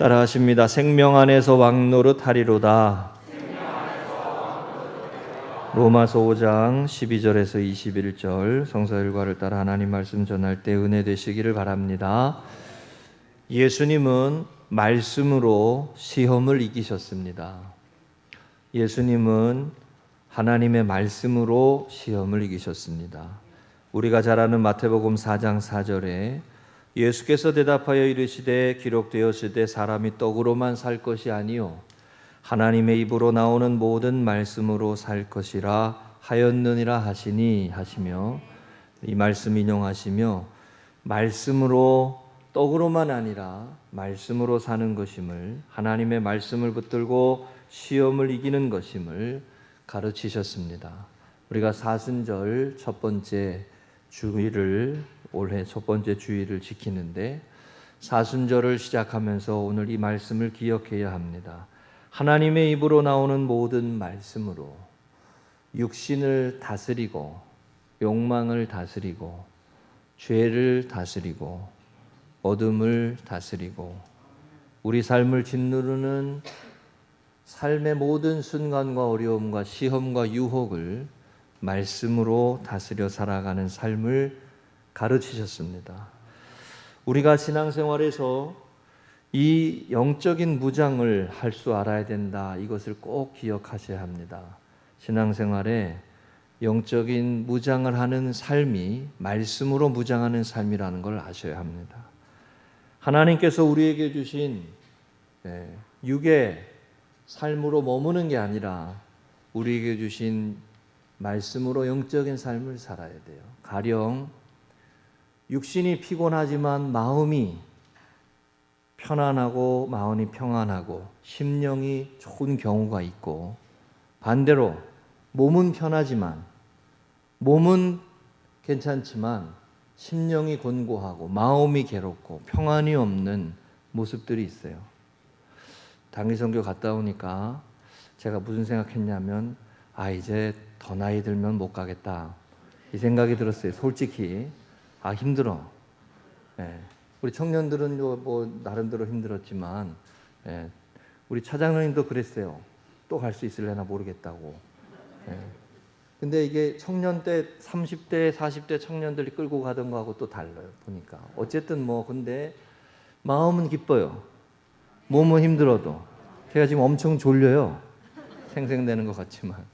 따라하십니다. 생명 안에서 왕노릇하리로다. 로마서 5장 12절에서 21절 성서 일과를 따라 하나님 말씀 전할 때 은혜 되시기를 바랍니다. 예수님은 말씀으로 시험을 이기셨습니다. 예수님은 하나님의 말씀으로 시험을 이기셨습니다. 우리가 잘 아는 마태복음 4장 4절에 예수께서 대답하여 이르시되 기록되었으되 사람이 떡으로만 살 것이 아니요 하나님의 입으로 나오는 모든 말씀으로 살 것이라 하였느니라 하시며 이 말씀 인용하시며 말씀으로 떡으로만 아니라 말씀으로 사는 것임을, 하나님의 말씀을 붙들고 시험을 이기는 것임을 가르치셨습니다. 우리가 사순절 첫 번째 주일을, 올해 첫 번째 주일을 지키는데 사순절을 시작하면서 오늘 이 말씀을 기억해야 합니다. 하나님의 입으로 나오는 모든 말씀으로 육신을 다스리고 욕망을 다스리고 죄를 다스리고 어둠을 다스리고 우리 삶을 짓누르는 삶의 모든 순간과 어려움과 시험과 유혹을 말씀으로 다스려 살아가는 삶을 가르치셨습니다. 우리가 신앙생활에서 이 영적인 무장을 할 수 알아야 된다. 이것을 꼭 기억하셔야 합니다. 신앙생활에 영적인 무장을 하는 삶이 말씀으로 무장하는 삶이라는 걸 아셔야 합니다. 하나님께서 우리에게 주신 육의 삶으로 머무는 게 아니라 우리에게 주신 말씀으로 영적인 삶을 살아야 돼요. 가령 육신이 피곤하지만 마음이 편안하고 마음이 평안하고 심령이 좋은 경우가 있고, 반대로 몸은 편하지만 몸은 괜찮지만 심령이 곤고하고 마음이 괴롭고 평안이 없는 모습들이 있어요. 단기선교 갔다 오니까 제가 무슨 생각했냐면 이제 더 나이 들면 못 가겠다 이 생각이 들었어요. 솔직히 힘들어. 우리 청년들은 뭐 나름대로 힘들었지만 우리 차장님도 그랬어요. 또 갈 수 있을래나 모르겠다고. 근데 이게 청년 때 30대 40대 청년들이 끌고 가던 거하고 또 달라요. 보니까 어쨌든 근데 마음은 기뻐요. 몸은 힘들어도. 제가 지금 엄청 졸려요. 생생되는 것 같지만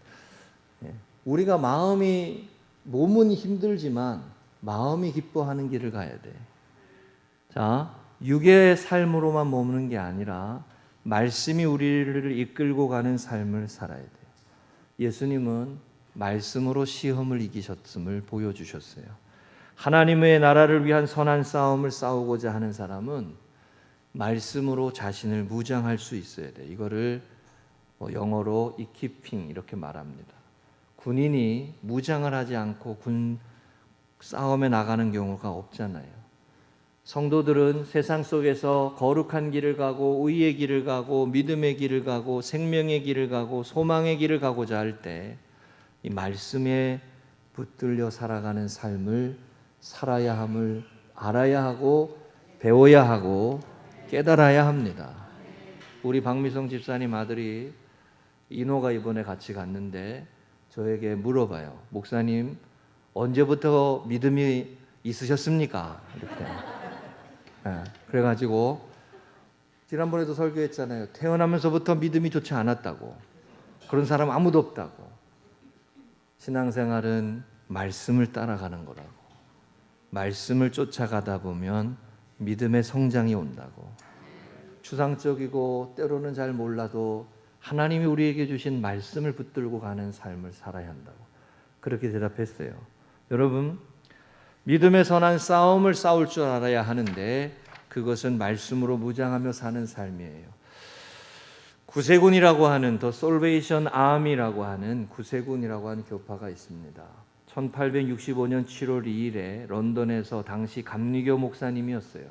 우리가 몸은 힘들지만 마음이 기뻐하는 길을 가야 돼. 자, 육의 삶으로만 머무는 게 아니라 말씀이 우리를 이끌고 가는 삶을 살아야 돼요. 예수님은 말씀으로 시험을 이기셨음을 보여주셨어요. 하나님의 나라를 위한 선한 싸움을 싸우고자 하는 사람은 말씀으로 자신을 무장할 수 있어야 돼요. 이거를 영어로 equipping 이렇게 말합니다. 군인이 무장을 하지 않고 군 싸움에 나가는 경우가 없잖아요. 성도들은 세상 속에서 거룩한 길을 가고 의의 길을 가고 믿음의 길을 가고 생명의 길을 가고 소망의 길을 가고자 할 때 이 말씀에 붙들려 살아가는 삶을 살아야 함을 알아야 하고 배워야 하고 깨달아야 합니다. 우리 박미성 집사님 아들이 인호가 이번에 같이 갔는데 저에게 물어봐요. 목사님 언제부터 믿음이 있으셨습니까? 이렇게. 그래가지고 지난번에도 설교했잖아요. 태어나면서부터 믿음이 좋지 않았다고. 그런 사람 아무도 없다고. 신앙생활은 말씀을 따라가는 거라고. 말씀을 쫓아가다 보면 믿음의 성장이 온다고. 추상적이고 때로는 잘 몰라도 하나님이 우리에게 주신 말씀을 붙들고 가는 삶을 살아야 한다고. 그렇게 대답했어요. 여러분, 믿음의 선한 싸움을 싸울 줄 알아야 하는데 그것은 말씀으로 무장하며 사는 삶이에요. 구세군이라고 하는 더 솔베이션 아미라고 하는 구세군이라고 하는 교파가 있습니다. 1865년 7월 2일에 런던에서 당시 감리교 목사님이었어요.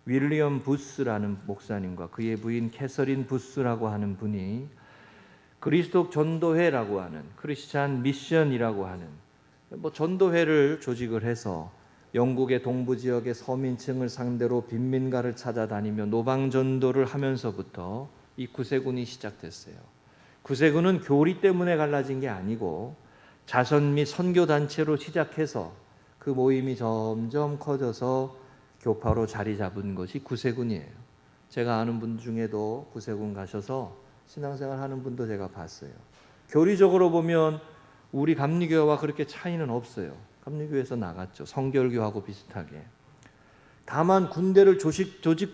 윌리엄 부스라는 목사님과 그의 부인 캐서린 부스라고 하는 분이 그리스도 전도회라고 하는 크리스찬 미션이라고 하는 전도회를 조직을 해서 영국의 동부 지역의 서민층을 상대로 빈민가를 찾아다니며 노방전도를 하면서부터 이 구세군이 시작됐어요. 구세군은 교리 때문에 갈라진 게 아니고 자선 및 선교단체로 시작해서 그 모임이 점점 커져서 교파로 자리 잡은 것이 구세군이에요. 제가 아는 분 중에도 구세군 가셔서 신앙생활 하는 분도 제가 봤어요. 교리적으로 보면 우리 감리교와 그렇게 차이는 없어요. 감리교에서 나갔죠. 성결교하고 비슷하게. 다만 군대를 조직을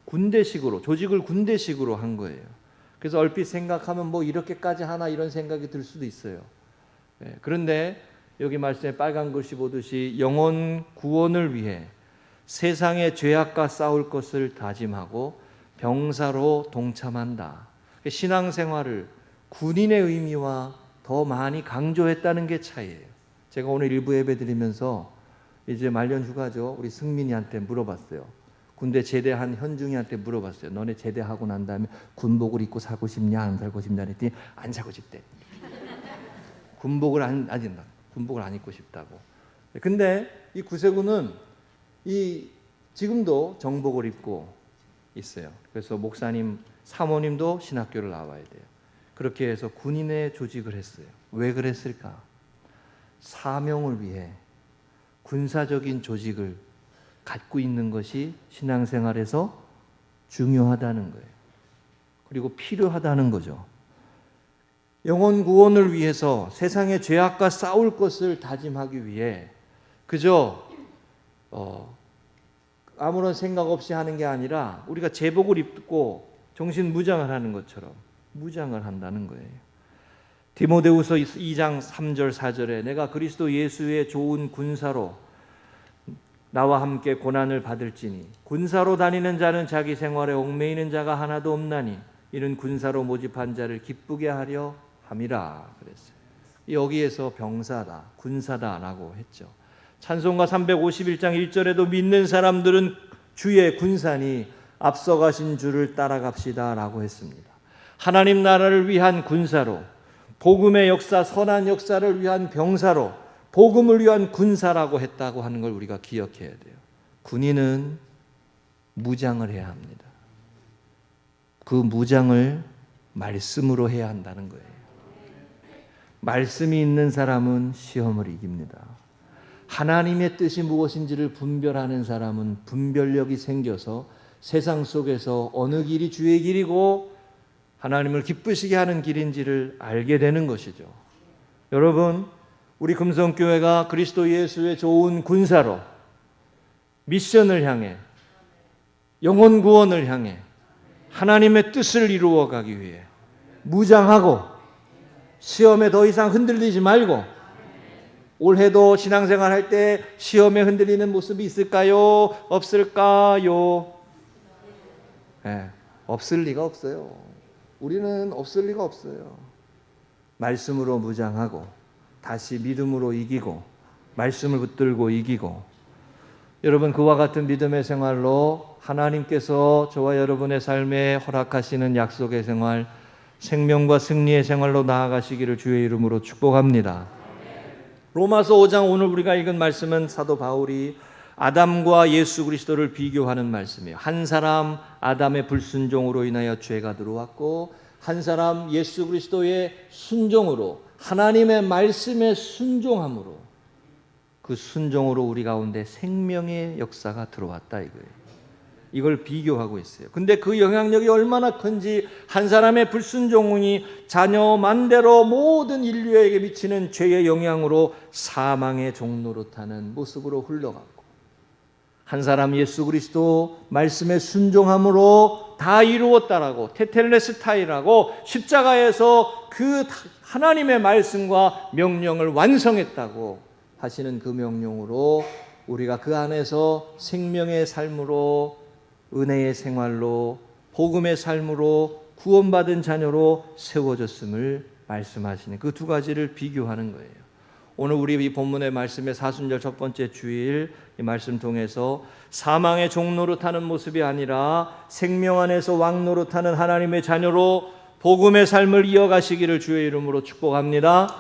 군대식으로 한 거예요. 그래서 얼핏 생각하면 뭐 이렇게까지 하나 이런 생각이 들 수도 있어요. 그런데 여기 말씀에 빨간 글씨 보듯이 영혼 구원을 위해 세상의 죄악과 싸울 것을 다짐하고 병사로 동참한다. 신앙생활을 군인의 의미와 더 많이 강조했다는 게 차이예요. 제가 오늘 일부 예배 드리면서 이제 말년 휴가죠. 우리 승민이한테 물어봤어요. 군대 제대한 현중이한테 물어봤어요. 너네 제대하고 난 다음에 군복을 입고 살고 싶냐 안 살고 싶냐 했더니 안 살고 싶대. 군복을 안 입고 싶다고. 근데 이 구세군은 지금도 정복을 입고 있어요. 그래서 목사님, 사모님도 신학교를 나와야 돼요. 그렇게 해서 군인의 조직을 했어요. 왜 그랬을까? 사명을 위해 군사적인 조직을 갖고 있는 것이 신앙생활에서 중요하다는 거예요. 그리고 필요하다는 거죠. 영혼 구원을 위해서 세상의 죄악과 싸울 것을 다짐하기 위해 그저 아무런 생각 없이 하는 게 아니라 우리가 제복을 입고 정신 무장을 하는 것처럼 무장을 한다는 거예요. 디모데후서 2장 3절 4절에 내가 그리스도 예수의 좋은 군사로 나와 함께 고난을 받을지니 군사로 다니는 자는 자기 생활에 얽매이는 자가 하나도 없나니 이는 군사로 모집한 자를 기쁘게 하려 함이라 그랬어요. 여기에서 병사다, 군사다라고 했죠. 찬송가 351장 1절에도 믿는 사람들은 주의 군사니 앞서가신 주를 따라갑시다라고 했습니다. 하나님 나라를 위한 군사로, 복음의 역사, 선한 역사를 위한 병사로, 복음을 위한 군사라고 했다고 하는 걸 우리가 기억해야 돼요. 군인은 무장을 해야 합니다. 그 무장을 말씀으로 해야 한다는 거예요. 말씀이 있는 사람은 시험을 이깁니다. 하나님의 뜻이 무엇인지를 분별하는 사람은 분별력이 생겨서 세상 속에서 어느 길이 주의 길이고 하나님을 기쁘시게 하는 길인지를 알게 되는 것이죠. 여러분, 우리 금성교회가 그리스도 예수의 좋은 군사로 미션을 향해, 영혼 구원을 향해 하나님의 뜻을 이루어가기 위해 무장하고 시험에 더 이상 흔들리지 말고, 올해도 신앙생활 할 때 시험에 흔들리는 모습이 있을까요? 없을까요? 네, 없을 리가 없어요. 우리는 없을 리가 없어요. 말씀으로 무장하고 다시 믿음으로 이기고 말씀을 붙들고 이기고, 여러분 그와 같은 믿음의 생활로 하나님께서 저와 여러분의 삶에 허락하시는 약속의 생활, 생명과 승리의 생활로 나아가시기를 주의 이름으로 축복합니다. 로마서 5장 오늘 우리가 읽은 말씀은 사도 바울이 아담과 예수 그리스도를 비교하는 말씀이에요. 한 사람 아담의 불순종으로 인하여 죄가 들어왔고 한 사람 예수 그리스도의 순종으로, 하나님의 말씀에 순종함으로, 그 순종으로 우리 가운데 생명의 역사가 들어왔다 이거예요. 이걸 비교하고 있어요. 근데 그 영향력이 얼마나 큰지, 한 사람의 불순종이 자녀 만대로 모든 인류에게 미치는 죄의 영향으로 사망의 종로로 타는 모습으로 흘러가고, 한 사람 예수 그리스도 말씀에 순종함으로 다 이루었다라고, 테텔레스타이라고, 십자가에서 그 하나님의 말씀과 명령을 완성했다고 하시는 그 명령으로 우리가 그 안에서 생명의 삶으로, 은혜의 생활로, 복음의 삶으로 구원받은 자녀로 세워졌음을 말씀하시는 그 두 가지를 비교하는 거예요. 오늘 우리 이 본문의 말씀의 사순절 첫 번째 주일 이 말씀 통해서 사망의 종노릇하는 모습이 아니라 생명 안에서 왕노릇하는 하나님의 자녀로 복음의 삶을 이어가시기를 주의 이름으로 축복합니다.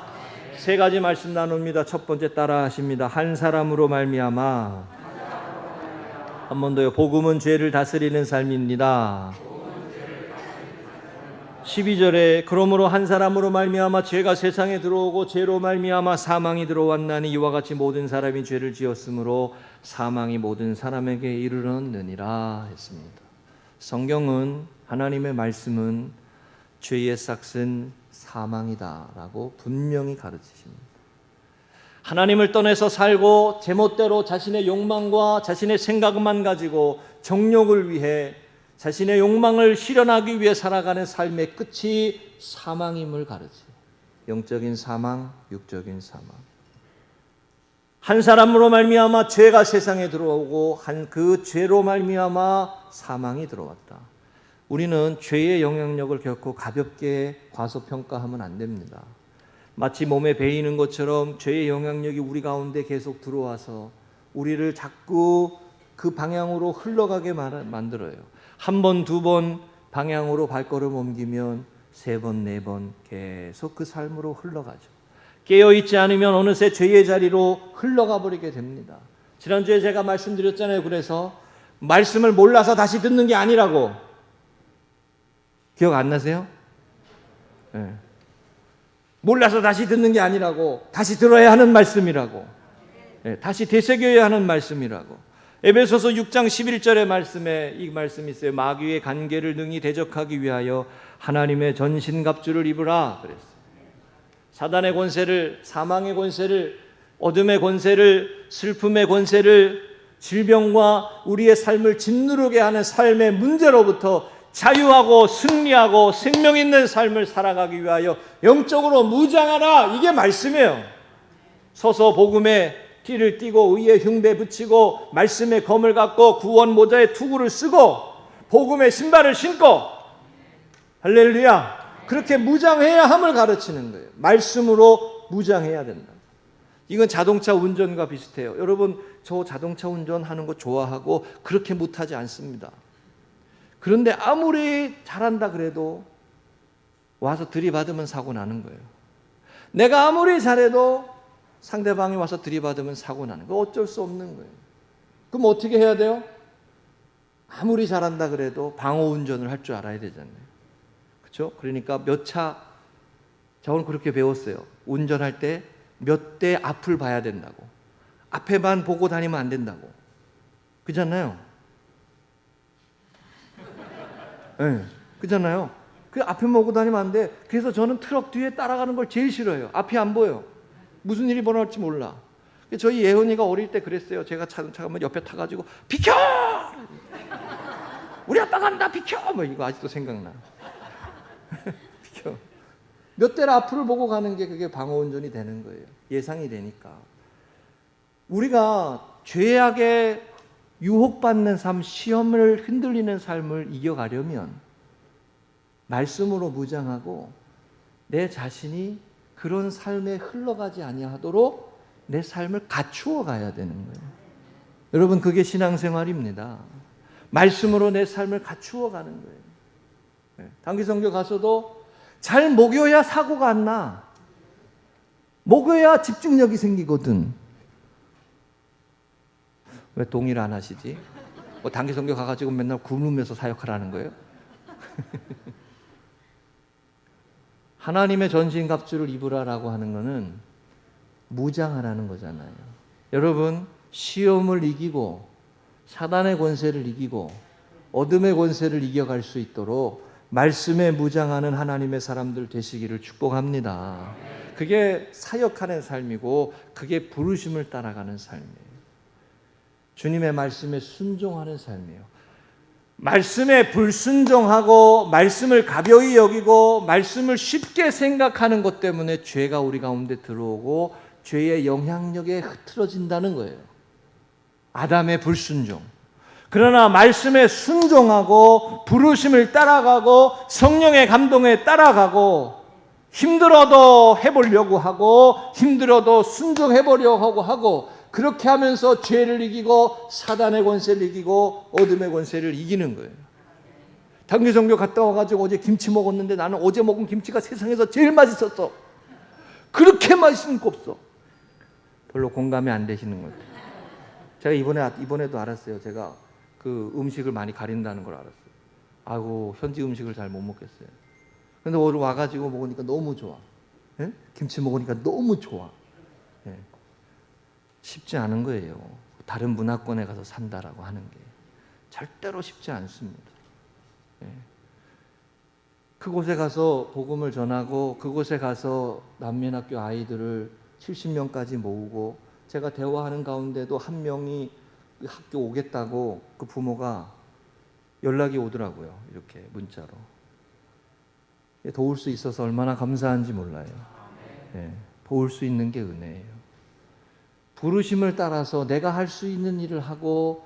세 가지 말씀 나눕니다. 첫 번째 따라 하십니다. 한 사람으로 말미암아. 한 번 더요. 복음은 죄를 다스리는 삶입니다. 12절에 그러므로 한 사람으로 말미암아 죄가 세상에 들어오고 죄로 말미암아 사망이 들어왔나니 이와 같이 모든 사람이 죄를 지었으므로 사망이 모든 사람에게 이르렀느니라 했습니다. 성경은, 하나님의 말씀은 죄의 싹은 사망이다라고 분명히 가르치십니다. 하나님을 떠나서 살고 제멋대로 자신의 욕망과 자신의 생각만 가지고 정욕을 위해 자신의 욕망을 실현하기 위해 살아가는 삶의 끝이 사망임을 가르쳐요. 영적인 사망, 육적인 사망. 한 사람으로 말미암아 죄가 세상에 들어오고 그 죄로 말미암아 사망이 들어왔다. 우리는 죄의 영향력을 결코 가볍게 과소평가하면 안 됩니다. 마치 몸에 배이는 것처럼 죄의 영향력이 우리 가운데 계속 들어와서 우리를 자꾸 그 방향으로 흘러가게 만들어요. 한 번, 두 번 방향으로 발걸음 옮기면 세 번, 네 번 계속 그 삶으로 흘러가죠. 깨어있지 않으면 어느새 죄의 자리로 흘러가 버리게 됩니다. 지난주에 제가 말씀드렸잖아요. 그래서 말씀을 몰라서 다시 듣는 게 아니라고. 기억 안 나세요? 네. 몰라서 다시 듣는 게 아니라고. 다시 들어야 하는 말씀이라고. 네. 다시 되새겨야 하는 말씀이라고. 에베소서 6장 11절의 말씀에 이 말씀이 있어요. 마귀의 간계를 능히 대적하기 위하여 하나님의 전신갑주를 입으라 그랬어요. 사단의 권세를, 사망의 권세를, 어둠의 권세를, 슬픔의 권세를, 질병과 우리의 삶을 짓누르게 하는 삶의 문제로부터 자유하고 승리하고 생명 있는 삶을 살아가기 위하여 영적으로 무장하라. 이게 말씀이에요. 서서 복음의 띠를 띠고 의의 흉배 붙이고 말씀의 검을 갖고 구원 모자에 투구를 쓰고 복음의 신발을 신고 할렐루야. 그렇게 무장해야 함을 가르치는 거예요. 말씀으로 무장해야 된다. 이건 자동차 운전과 비슷해요. 여러분, 저 자동차 운전하는 거 좋아하고 그렇게 못하지 않습니다. 그런데 아무리 잘한다 그래도 와서 들이받으면 사고 나는 거예요. 내가 아무리 잘해도 상대방이 와서 들이받으면 사고 나는 거예요. 어쩔 수 없는 거예요. 그럼 어떻게 해야 돼요? 아무리 잘한다 그래도 방어 운전을 할 줄 알아야 되잖아요. 그렇죠? 그러니까 저는 그렇게 배웠어요. 운전할 때 몇 대 앞을 봐야 된다고. 앞에만 보고 다니면 안 된다고. 그잖아요. 네, 그잖아요. 그 앞에 보고 다니면 안 돼. 그래서 저는 트럭 뒤에 따라가는 걸 제일 싫어해요. 앞이 안 보여. 무슨 일이 벌어질지 몰라. 저희 예언이가 어릴 때 그랬어요. 제가 잠깐만 옆에 타가지고 비켜! 우리 아빠 간다 비켜! 뭐 이거 아직도 생각나. 비켜. 몇 대를 앞을 보고 가는 게 그게 방어운전이 되는 거예요. 예상이 되니까. 우리가 죄악에 유혹받는 삶, 시험을 흔들리는 삶을 이겨가려면 말씀으로 무장하고 내 자신이 그런 삶에 흘러가지 아니하도록 내 삶을 갖추어 가야 되는 거예요. 여러분, 그게 신앙생활입니다. 말씀으로 내 삶을 갖추어 가는 거예요. 단기선교 가서도 잘 먹여야 사고가 안 나. 먹여야 집중력이 생기거든. 왜 동의를 안 하시지? 뭐 단기선교 가가지고 맨날 굶으면서 사역하라는 거예요? 하나님의 전신갑주를 입으라라고 하는 것은 무장하라는 거잖아요. 여러분, 시험을 이기고 사단의 권세를 이기고 어둠의 권세를 이겨갈 수 있도록 말씀에 무장하는 하나님의 사람들 되시기를 축복합니다. 그게 사역하는 삶이고 그게 부르심을 따라가는 삶이에요. 주님의 말씀에 순종하는 삶이에요. 말씀에 불순종하고 말씀을 가벼이 여기고 말씀을 쉽게 생각하는 것 때문에 죄가 우리 가운데 들어오고 죄의 영향력에 흐트러진다는 거예요. 아담의 불순종. 그러나 말씀에 순종하고 부르심을 따라가고 성령의 감동에 따라가고 힘들어도 해보려고 하고 힘들어도 순종해보려고 하고 그렇게 하면서 죄를 이기고 사단의 권세를 이기고 어둠의 권세를 이기는 거예요. 단기선교 갔다 와가지고 어제 김치 먹었는데 나는 어제 먹은 김치가 세상에서 제일 맛있었어. 그렇게 맛있는 거 없어. 별로 공감이 안 되시는 것 같아요. 제가 이번에도 알았어요. 제가 그 음식을 많이 가린다는 걸 알았어요. 아이고, 현지 음식을 잘 못 먹겠어요. 근데 오늘 와가지고 먹으니까 너무 좋아. 예? 김치 먹으니까 너무 좋아. 예. 쉽지 않은 거예요. 다른 문화권에 가서 산다라고 하는 게 절대로 쉽지 않습니다. 예. 그곳에 가서 복음을 전하고 그곳에 가서 난민학교 아이들을 70명까지 모으고 제가 대화하는 가운데도 한 명이 학교 오겠다고 그 부모가 연락이 오더라고요. 이렇게 문자로. 도울 수 있어서 얼마나 감사한지 몰라요. 예. 도울 수 있는 게 은혜예요. 부르심을 따라서 내가 할 수 있는 일을 하고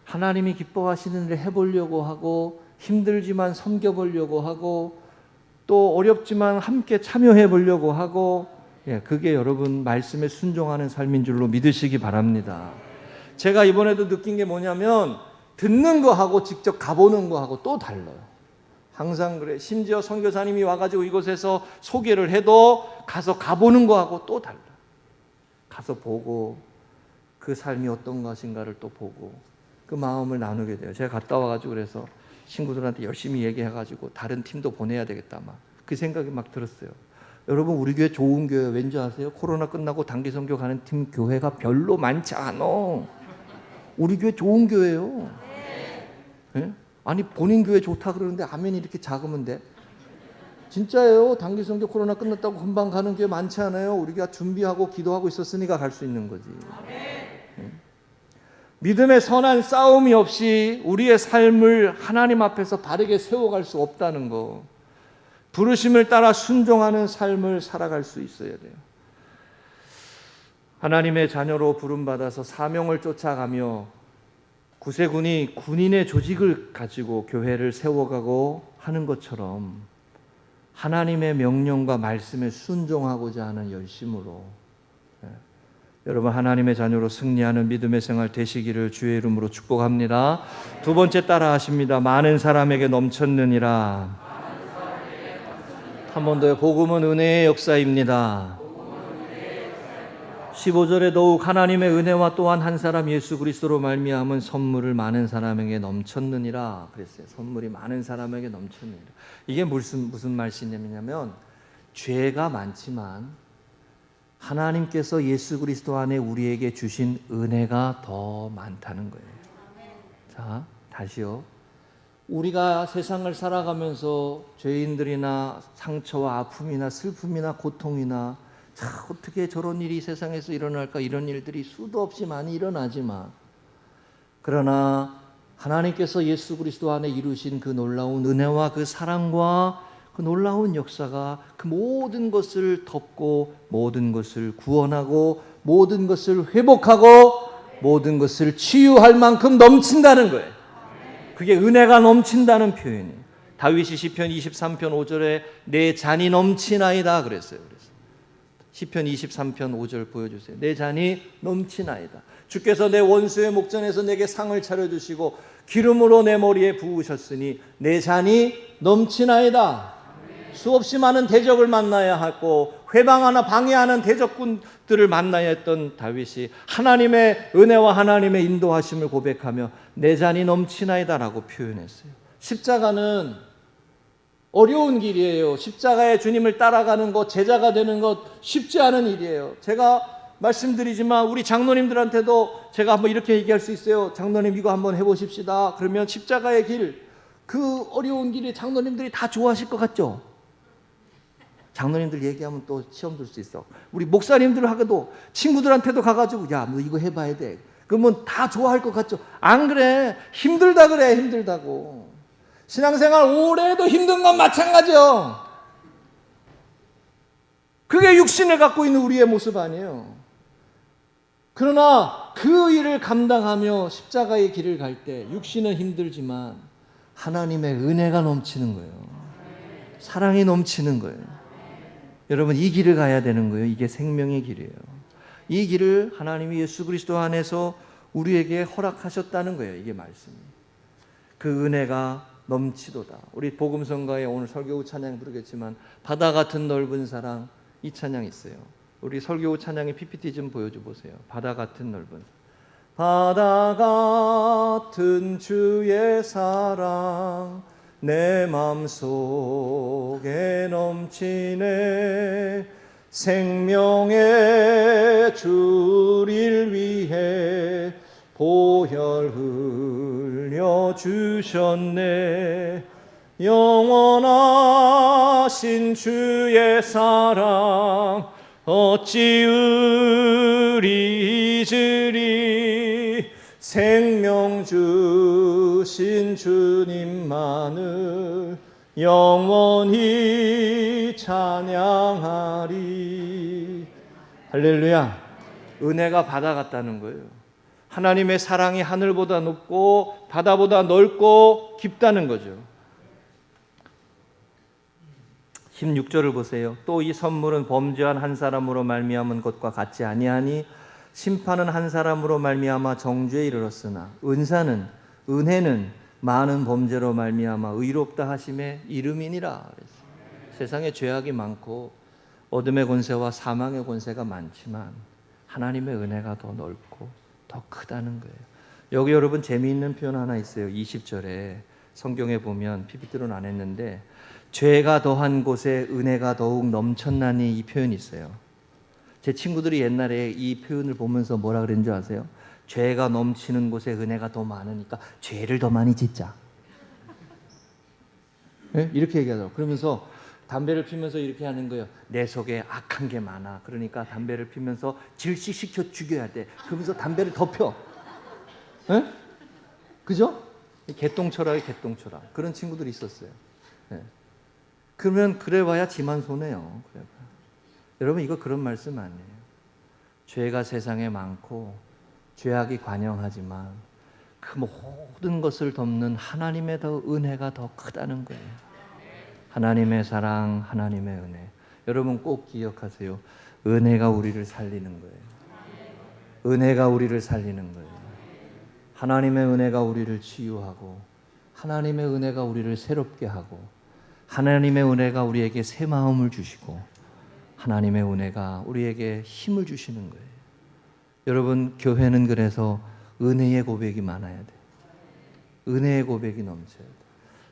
하나님이 기뻐하시는 일을 해보려고 하고 힘들지만 섬겨보려고 하고 또 어렵지만 함께 참여해 보려고 하고 그게 여러분 말씀에 순종하는 삶인 줄로 믿으시기 바랍니다. 제가 이번에도 느낀 게 뭐냐면 듣는 거하고 직접 가보는 거하고 또 달라요. 항상 그래. 심지어 선교사님이 와가지고 이곳에서 소개를 해도 가서 가보는 거하고 또 달라요. 가서 보고 그 삶이 어떤 것인가를 또 보고 그 마음을 나누게 돼요. 제가 갔다 와가지고 그래서 친구들한테 열심히 얘기해가지고 다른 팀도 보내야 되겠다 막 그 생각이 막 들었어요. 여러분 우리 교회 좋은 교회 왠지 아세요? 코로나 끝나고 단기 선교 가는 팀 교회가 별로 많지 않아. 우리 교회 좋은 교회예요. 네? 아니 본인 교회 좋다 그러는데 아멘이 이렇게 작으면 돼? 진짜예요. 단기 선교 코로나 끝났다고 금방 가는 교회 많지 않아요. 우리가 준비하고 기도하고 있었으니까 갈 수 있는 거지. 믿음의 선한 싸움이 없이 우리의 삶을 하나님 앞에서 바르게 세워갈 수 없다는 거. 부르심을 따라 순종하는 삶을 살아갈 수 있어야 돼요. 하나님의 자녀로 부름받아서 사명을 쫓아가며 구세군이 군인의 조직을 가지고 교회를 세워가고 하는 것처럼 하나님의 명령과 말씀에 순종하고자 하는 열심으로 여러분 하나님의 자녀로 승리하는 믿음의 생활 되시기를 주의 이름으로 축복합니다. 두 번째 따라 하십니다. 많은 사람에게 넘쳤느니라. 한 번 더요. 복음은 은혜의 역사입니다. 15절에 더욱 하나님의 은혜와 또한 한 사람 예수 그리스도로 말미암은 선물을 많은 사람에게 넘쳤느니라 그랬어요. 선물이 많은 사람에게 넘쳤느니라. 이게 무슨 말씀이냐면 죄가 많지만 하나님께서 예수 그리스도 안에 우리에게 주신 은혜가 더 많다는 거예요. 자, 다시요. 우리가 세상을 살아가면서 죄인들이나 상처와 아픔이나 슬픔이나 고통이나 어떻게 저런 일이 세상에서 일어날까 이런 일들이 수도 없이 많이 일어나지만 그러나 하나님께서 예수 그리스도 안에 이루신 그 놀라운 은혜와 그 사랑과 그 놀라운 역사가 그 모든 것을 덮고 모든 것을 구원하고 모든 것을 회복하고 모든 것을 치유할 만큼 넘친다는 거예요. 그게 은혜가 넘친다는 표현이에요. 다윗이 시편 23편 5절에 내 잔이 넘치나이다 그랬어요. 시편 23편 5절 보여주세요. 내 잔이 넘치나이다. 주께서 내 원수의 목전에서 내게 상을 차려주시고 기름으로 내 머리에 부으셨으니 내 잔이 넘치나이다. 수없이 많은 대적을 만나야 하고 회방하나 방해하는 대적군들을 만나야 했던 다윗이 하나님의 은혜와 하나님의 인도하심을 고백하며 내 잔이 넘치나이다라고 표현했어요. 십자가는 어려운 길이에요. 십자가의 주님을 따라가는 것, 제자가 되는 것 쉽지 않은 일이에요. 제가 말씀드리지만 우리 장로님들한테도 제가 한번 이렇게 얘기할 수 있어요. 장로님 이거 한번 해보십시다. 그러면 십자가의 길, 그 어려운 길에 장로님들이 다 좋아하실 것 같죠? 장로님들 얘기하면 또 시험 들 수 있어. 우리 목사님들 하고도 친구들한테도 가가지고 야, 너 이거 해봐야 돼. 그러면 다 좋아할 것 같죠? 안 그래. 힘들다 그래. 힘들다고. 신앙생활 오래 해도 힘든 건 마찬가지요. 그게 육신을 갖고 있는 우리의 모습 아니에요. 그러나 그 일을 감당하며 십자가의 길을 갈 때 육신은 힘들지만 하나님의 은혜가 넘치는 거예요. 사랑이 넘치는 거예요. 여러분 이 길을 가야 되는 거예요. 이게 생명의 길이에요. 이 길을 하나님이 예수 그리스도 안에서 우리에게 허락하셨다는 거예요. 이게 말씀이. 그 은혜가 넘치도다. 우리 복음성가에 오늘 설교 후 찬양 부르겠지만 바다 같은 넓은 사랑 이 찬양 있어요. 우리 설교 찬양의 PPT 좀 보여줘 보세요. 바다 같은 넓은 바다 같은 주의 사랑 내 맘속에 넘치네. 생명의 주를 위해 보혈 흘려 주셨네. 영원하신 주의 사랑 어찌 우리 잊으리. 생명 주신 주님만을 영원히 찬양하리. 할렐루야. 은혜가 바다 같다는 거예요. 하나님의 사랑이 하늘보다 높고 바다보다 넓고 깊다는 거죠. 16절을 보세요. 또 이 선물은 범죄한 한 사람으로 말미암은 것과 같지 아니하니 심판은 한 사람으로 말미암아 정죄에 이르렀으나 은혜는 많은 범죄로 말미암아 의롭다 하심의 이름이니라. 세상에 죄악이 많고 어둠의 권세와 사망의 권세가 많지만 하나님의 은혜가 더 넓고 더 크다는 거예요. 여기 여러분 재미있는 표현 하나 있어요. 20절에 성경에 보면 PPT로는 안 했는데 죄가 더한 곳에 은혜가 더욱 넘쳤나니 이 표현이 있어요. 제 친구들이 옛날에 이 표현을 보면서 뭐라 그랬는 줄 아세요? 죄가 넘치는 곳에 은혜가 더 많으니까 죄를 더 많이 짓자. 네? 이렇게 얘기하더라고요. 그러면서 담배를 피면서 이렇게 하는 거예요. 내 속에 악한 게 많아. 그러니까 담배를 피면서 질식시켜 죽여야 돼. 그러면서 담배를 더 펴. 네? 그죠? 개똥철학이 개똥철학. 그런 친구들이 있었어요. 네. 그러면 그래봐야 지만 손해요. 그래봐야. 여러분 이거 그런 말씀 아니에요. 죄가 세상에 많고 죄악이 관영하지만 그 모든 것을 덮는 하나님의 더 은혜가 더 크다는 거예요. 하나님의 사랑, 하나님의 은혜. 여러분 꼭 기억하세요. 은혜가 우리를 살리는 거예요. 은혜가 우리를 살리는 거예요. 하나님의 은혜가 우리를 치유하고 하나님의 은혜가 우리를 새롭게 하고 하나님의 은혜가 우리에게 새 마음을 주시고 하나님의 은혜가 우리에게 힘을 주시는 거예요. 여러분 교회는 그래서 은혜의 고백이 많아야 돼요. 은혜의 고백이 넘쳐야 돼요.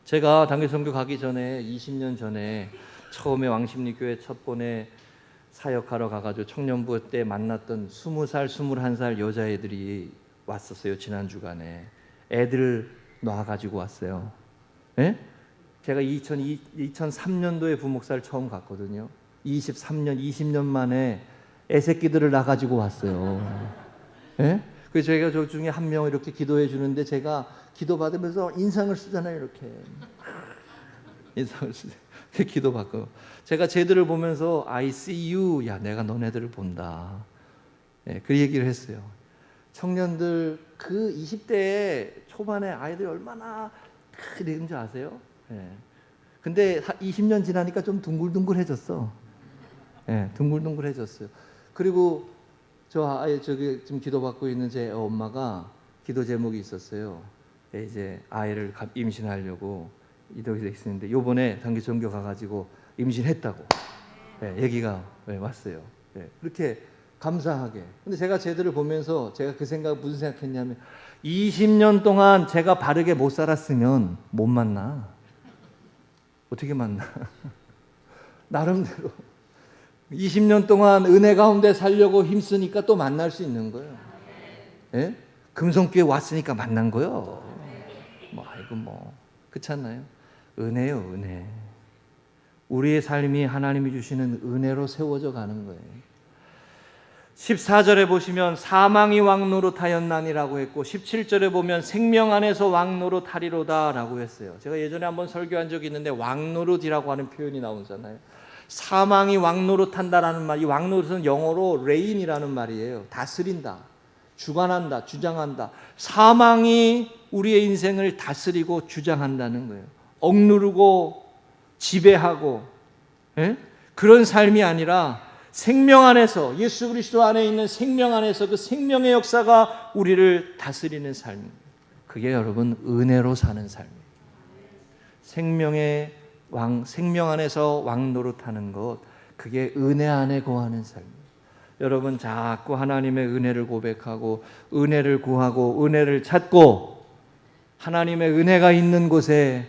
제가 단기선교 가기 전에 20년 전에 처음에 왕십리교회 첫 번에 사역하러 가가지고 청년부 때 만났던 20살, 21살 여자애들이 왔었어요. 지난 주간에 애들 낳아가지고 왔어요. 네? 제가 2003년도에 부목사를 처음 갔거든요. 23년, 20년 만에 애새끼들을 낳아가지고 왔어요. 네? 그래서 저희가 저 중에 한 명 이렇게 기도해 주는데 제가 기도 받으면서 인상을 쓰잖아요. 이렇게 인상을 쓰세요. 기도 받고 제가 쟤들을 보면서 I see you. 야, 내가 너네들을 본다. 네, 그 얘기를 했어요. 청년들 그 20대 초반에 아이들이 얼마나 그런 줄 아세요? 네. 근데 20년 지나니까 좀 둥글둥글해졌어. 네, 둥글둥글해졌어요. 그리고 저기 지금 기도받고 있는 제 엄마가 기도 제목이 있었어요. 네, 이제 아이를 임신하려고 기도가 있었는데 요번에 단기선교 가가지고 임신했다고 네, 얘기가 왔어요. 네, 그렇게 감사하게. 근데 제가 쟤들을 보면서 제가 무슨 생각했냐면 20년 동안 제가 바르게 못 살았으면 못 만나. 어떻게 만나? 나름대로 20년 동안 은혜 가운데 살려고 힘쓰니까 또 만날 수 있는 거예요. 예? 금성교회 왔으니까 만난 거요. 아이고 그렇지 않나요? 은혜요, 은혜. 우리의 삶이 하나님이 주시는 은혜로 세워져 가는 거예요. 14절에 보시면 사망이 왕노릇하였나니라고 했고 17절에 보면 생명 안에서 왕노릇하리로다라고 했어요. 제가 예전에 한번 설교한 적이 있는데 왕노릇이라고 하는 표현이 나오잖아요. 사망이 왕노릇한다라는 말, 이 왕노릇은 영어로 reign이라는 말이에요. 다스린다, 주관한다, 주장한다. 사망이 우리의 인생을 다스리고 주장한다는 거예요. 억누르고 지배하고 그런 삶이 아니라 생명 안에서 예수 그리스도 안에 있는 생명 안에서 그 생명의 역사가 우리를 다스리는 삶입니다. 그게 여러분 은혜로 사는 삶이에요. 생명 안에서 왕노릇하는 것, 그게 은혜 안에 거하는 삶이에요. 여러분 자꾸 하나님의 은혜를 고백하고 은혜를 구하고 은혜를 찾고 하나님의 은혜가 있는 곳에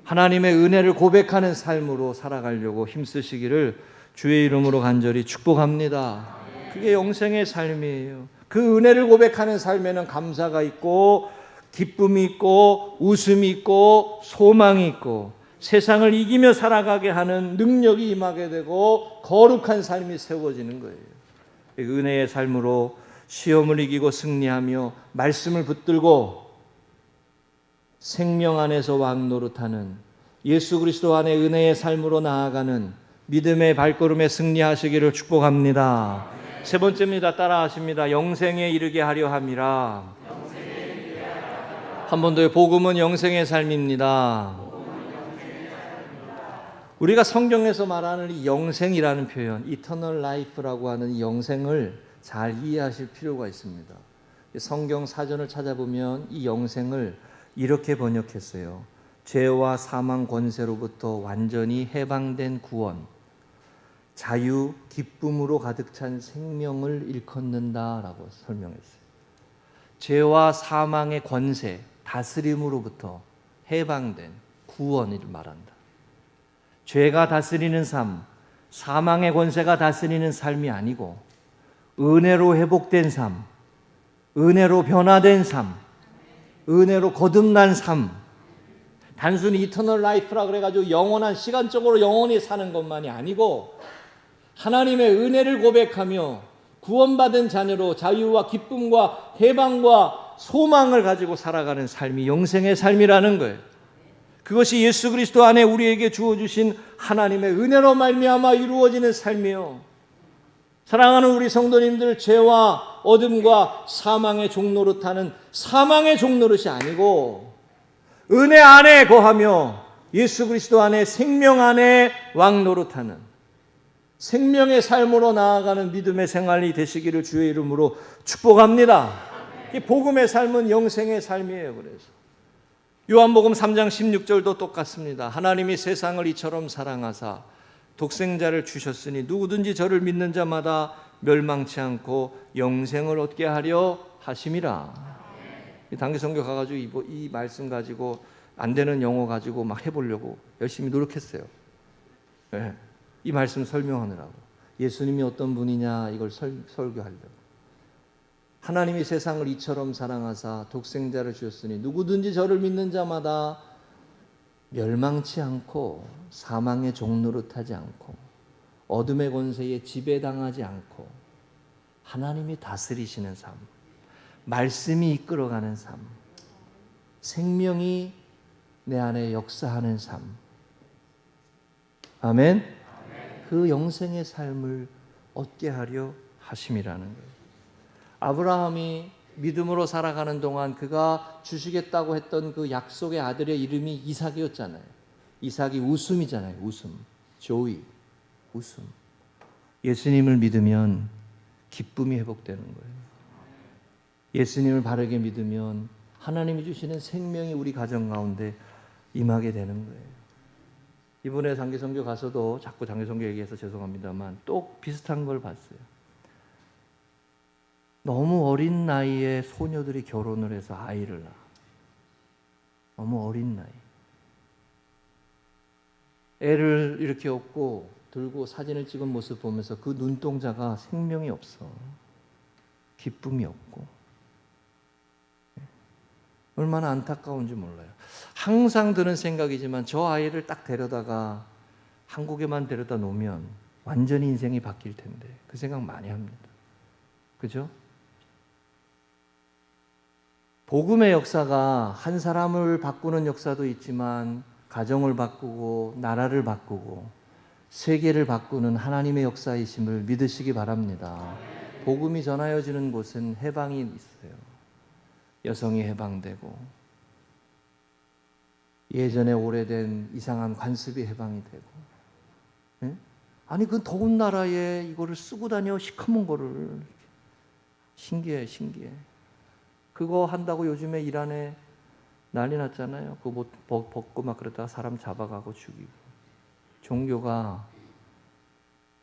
하나님의 은혜를 고백하는 삶으로 살아가려고 힘쓰시기를 주의 이름으로 간절히 축복합니다. 그게 영생의 삶이에요. 그 은혜를 고백하는 삶에는 감사가 있고 기쁨이 있고 웃음이 있고 소망이 있고 세상을 이기며 살아가게 하는 능력이 임하게 되고 거룩한 삶이 세워지는 거예요. 은혜의 삶으로 시험을 이기고 승리하며 말씀을 붙들고 생명 안에서 왕노릇하는 예수 그리스도 안에 은혜의 삶으로 나아가는 믿음의 발걸음에 승리하시기를 축복합니다. 세 번째입니다. 따라하십니다. 영생에 이르게 하려 함이라. 한 번 더요. 복음은 영생의 삶입니다. 우리가 성경에서 말하는 이 영생이라는 표현, Eternal Life라고 하는 이 영생을 잘 이해하실 필요가 있습니다. 성경 사전을 찾아보면 이 영생을 이렇게 번역했어요. 죄와 사망 권세로부터 완전히 해방된 구원, 자유, 기쁨으로 가득 찬 생명을 일컫는다라고 설명했어요. 죄와 사망의 권세, 다스림으로부터 해방된 구원을 말한다. 죄가 다스리는 삶, 사망의 권세가 다스리는 삶이 아니고 은혜로 회복된 삶, 은혜로 변화된 삶, 은혜로 거듭난 삶, 단순히 이터널 라이프라 그래가지고 영원한 시간적으로 영원히 사는 것만이 아니고 하나님의 은혜를 고백하며 구원받은 자녀로 자유와 기쁨과 해방과 소망을 가지고 살아가는 삶이 영생의 삶이라는 거예요. 그것이 예수 그리스도 안에 우리에게 주어주신 하나님의 은혜로 말미암아 이루어지는 삶이요. 사랑하는 우리 성도님들, 죄와 어둠과 사망의 종노릇하는 사망의 종노릇이 아니고 은혜 안에 거하며 예수 그리스도 안에 생명 안에 왕노릇하는 생명의 삶으로 나아가는 믿음의 생활이 되시기를 주의 이름으로 축복합니다. 이 복음의 삶은 영생의 삶이에요. 그래서 요한복음 3장 16절도 똑같습니다. 하나님이 세상을 이처럼 사랑하사 독생자를 주셨으니 누구든지 저를 믿는 자마다 멸망치 않고 영생을 얻게 하려 하심이라. 단기선교 가가지고 이 말씀 가지고 안 되는 영어 가지고 막 해보려고 열심히 노력했어요. 네. 이 말씀 설명하느라고. 예수님이 어떤 분이냐 이걸 설교하려고. 하나님이 세상을 이처럼 사랑하사 독생자를 주셨으니 누구든지 저를 믿는 자마다 멸망치 않고 사망의 종노릇하지 않고 어둠의 권세에 지배당하지 않고 하나님이 다스리시는 삶, 말씀이 이끌어가는 삶, 생명이 내 안에 역사하는 삶. 아멘. 그 영생의 삶을 얻게 하려 하심이라는 거예요. 아브라함이 믿음으로 살아가는 동안 그가 주시겠다고 했던 그 약속의 아들의 이름이 이삭이었잖아요. 이삭이 웃음이잖아요. 웃음, 조이, 웃음. 예수님을 믿으면 기쁨이 회복되는 거예요. 예수님을 바르게 믿으면 하나님이 주시는 생명이 우리 가정 가운데 임하게 되는 거예요. 이번에 장기선교 가서도 자꾸 장기선교 얘기해서 죄송합니다만 또 비슷한 걸 봤어요. 너무 어린 나이에 소녀들이 결혼을 해서 아이를 낳아. 너무 어린 나이. 애를 이렇게 업고 들고 사진을 찍은 모습 보면서 그 눈동자가 생명이 없어. 기쁨이 없고. 얼마나 안타까운지 몰라요. 항상 드는 생각이지만 저 아이를 딱 데려다가 한국에만 데려다 놓으면 완전히 인생이 바뀔 텐데 그 생각 많이 합니다. 그죠? 복음의 역사가 한 사람을 바꾸는 역사도 있지만 가정을 바꾸고 나라를 바꾸고 세계를 바꾸는 하나님의 역사이심을 믿으시기 바랍니다. 복음이 전하여지는 곳은 해방이 있어요. 여성이 해방되고 예전에 오래된 이상한 관습이 해방이 되고. 네? 아니 그 더운 나라에 이거를 쓰고 다녀 시커먼 거를. 신기해. 그거 한다고 요즘에 이란에 난리 났잖아요. 그거 벗고 막 그러다가 사람 잡아가고 죽이고. 종교가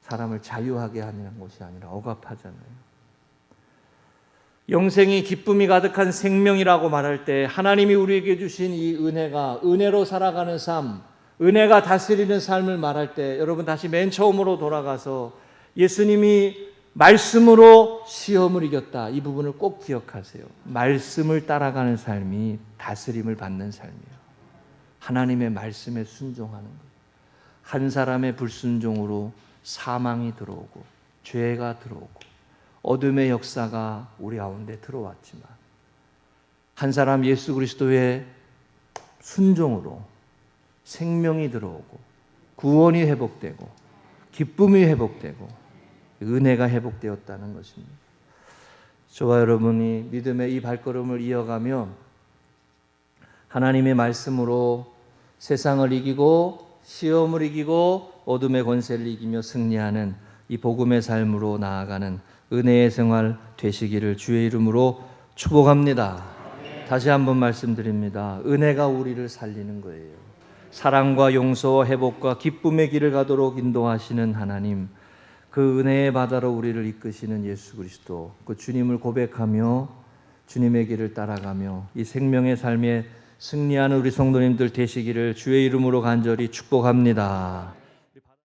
사람을 자유하게 하는 것이 아니라 억압하잖아요. 영생이 기쁨이 가득한 생명이라고 말할 때 하나님이 우리에게 주신 이 은혜가 은혜로 살아가는 삶, 은혜가 다스리는 삶을 말할 때 여러분 다시 맨 처음으로 돌아가서 예수님이 말씀으로 시험을 이겼다. 이 부분을 꼭 기억하세요. 말씀을 따라가는 삶이 다스림을 받는 삶이에요. 하나님의 말씀에 순종하는 거예요. 한 사람의 불순종으로 사망이 들어오고 죄가 들어오고 어둠의 역사가 우리 가운데 들어왔지만 한 사람 예수 그리스도의 순종으로 생명이 들어오고 구원이 회복되고 기쁨이 회복되고 은혜가 회복되었다는 것입니다. 저와 여러분이 믿음의 이 발걸음을 이어가면 하나님의 말씀으로 세상을 이기고 시험을 이기고 어둠의 권세를 이기며 승리하는 이 복음의 삶으로 나아가는 은혜의 생활 되시기를 주의 이름으로 축복합니다. 다시 한번 말씀드립니다. 은혜가 우리를 살리는 거예요. 사랑과 용서와 회복과 기쁨의 길을 가도록 인도하시는 하나님, 그 은혜의 바다로 우리를 이끄시는 예수 그리스도, 그 주님을 고백하며 주님의 길을 따라가며 이 생명의 삶에 승리하는 우리 성도님들 되시기를 주의 이름으로 간절히 축복합니다.